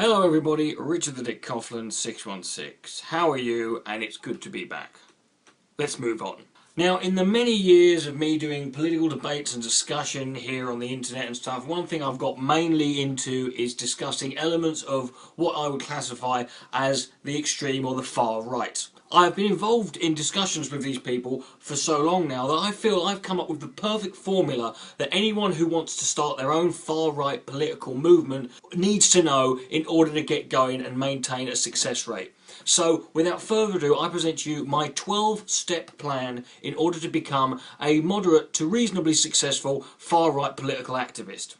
Hello everybody, Richard the Dick Coughlin 616. How are you? And it's good to be back. Let's move on. Now, in the many years of me doing political debates and discussion here on the internet and stuff, one thing I've got mainly into is discussing elements of what I would classify as the extreme or the far right. I've been involved in discussions with these people for so long now that I feel I've come up with the perfect formula that anyone who wants to start their own far-right political movement needs to know in order to get going and maintain a success rate. So, without further ado, I present you my 12-step plan in order to become a moderate to reasonably successful far-right political activist.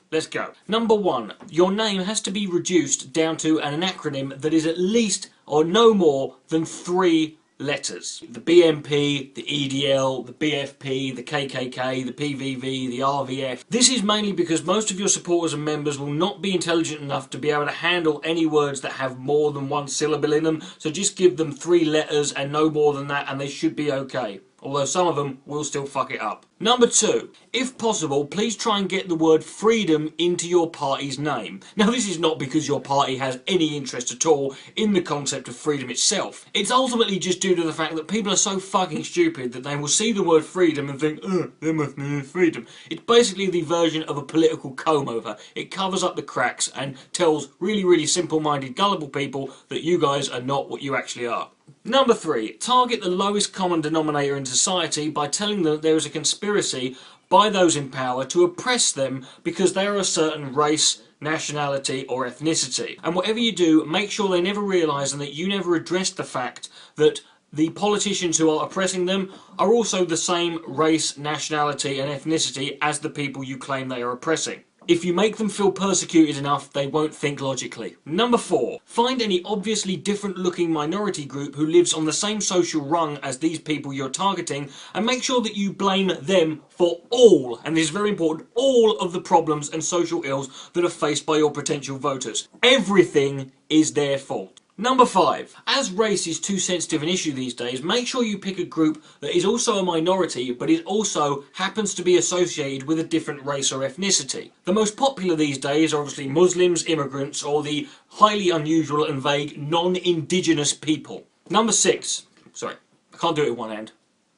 Let's go. Number 1. Your name has to be reduced down to an acronym that is at least or no more than 3 letters. The BNP, the EDL, the BFP, the KKK, the PVV, the RVF. This is mainly because most of your supporters and members will not be intelligent enough to be able to handle any words that have more than 1 syllable in them, so just give them 3 letters and no more than that and they should be okay. Although some of them will still fuck it up. Number 2. If possible, please try and get the word freedom into your party's name. Now, this is not because your party has any interest at all in the concept of freedom itself. It's ultimately just due to the fact that people are so fucking stupid that they will see the word freedom and think, oh, there must be freedom. It's basically the version of a political comb-over. It covers up the cracks and tells really simple-minded, gullible people that you guys are not what you actually are. Number 3. Target the lowest common denominator in society by telling them that there is a conspiracy by those in power to oppress them because they are a certain race, nationality or ethnicity. And whatever you do, make sure they never realise and that you never address the fact that the politicians who are oppressing them are also the same race, nationality and ethnicity as the people you claim they are oppressing. If you make them feel persecuted enough, they won't think logically. Number 4. Find any obviously different looking minority group who lives on the same social rung as these people you're targeting and make sure that you blame them for all, and this is very important, all of the problems and social ills that are faced by your potential voters. Everything is their fault. Number 5. As race is too sensitive an issue these days, make sure you pick a group that is also a minority but is also happens to be associated with a different race or ethnicity. The most popular these days are obviously Muslims, immigrants or the highly unusual and vague non-indigenous people. Number 6. Sorry, I can't do it with one hand.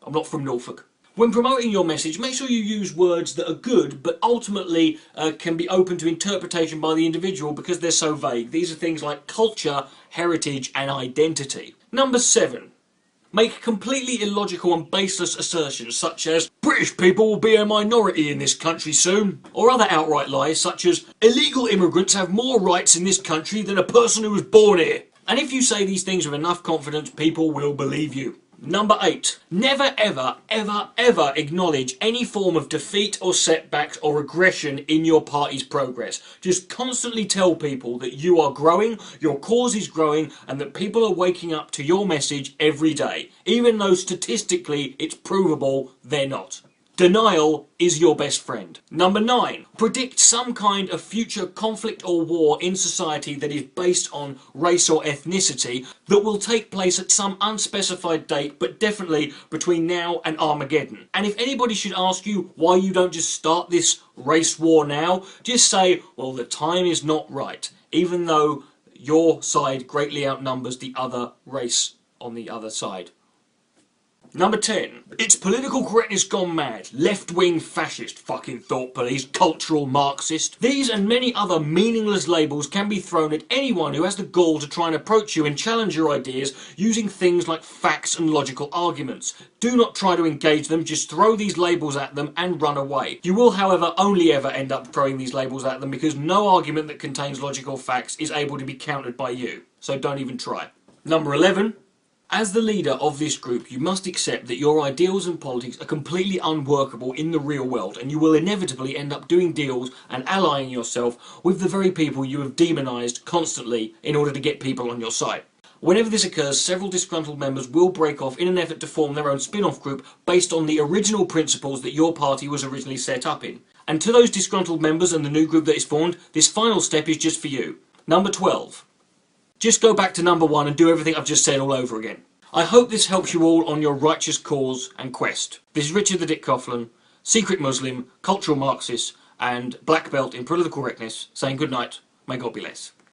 I'm not from Norfolk. When promoting your message, make sure you use words that are good, but ultimately can be open to interpretation by the individual because they're so vague. These are things like culture, heritage, and identity. Number 7. Make completely illogical and baseless assertions such as British people will be a minority in this country soon, or other outright lies such as illegal immigrants have more rights in this country than a person who was born here. And if you say these things with enough confidence, people will believe you. Number 8. Never ever acknowledge any form of defeat or setbacks or regression in your party's progress. Just constantly tell people that you are growing, your cause is growing, and that people are waking up to your message every day, even though statistically it's provable they're not. Denial is your best friend. Number 9. Predict some kind of future conflict or war in society that is based on race or ethnicity that will take place at some unspecified date, but definitely between now and Armageddon. And if anybody should ask you why you don't just start this race war now, just say, well, the time is not right, even though your side greatly outnumbers the other race on the other side. Number 10. It's political correctness gone mad. Left-wing fascist, fucking thought police, cultural Marxist. These and many other meaningless labels can be thrown at anyone who has the gall to try and approach you and challenge your ideas using things like facts and logical arguments. Do not try to engage them, just throw these labels at them and run away. You will, however, only ever end up throwing these labels at them because no argument that contains logical facts is able to be countered by you. So don't even try. Number 11. As the leader of this group, you must accept that your ideals and politics are completely unworkable in the real world, and you will inevitably end up doing deals and allying yourself with the very people you have demonised constantly in order to get people on your side. Whenever this occurs, several disgruntled members will break off in an effort to form their own spin-off group based on the original principles that your party was originally set up in. And to those disgruntled members and the new group that is formed, this final step is just for you. Number 12. Just go back to number 1 and do everything I've just said all over again. I hope this helps you all on your righteous cause and quest. This is Richard the Dick Coughlin, secret Muslim, cultural Marxist and black belt in political correctness, saying good night, may God bless.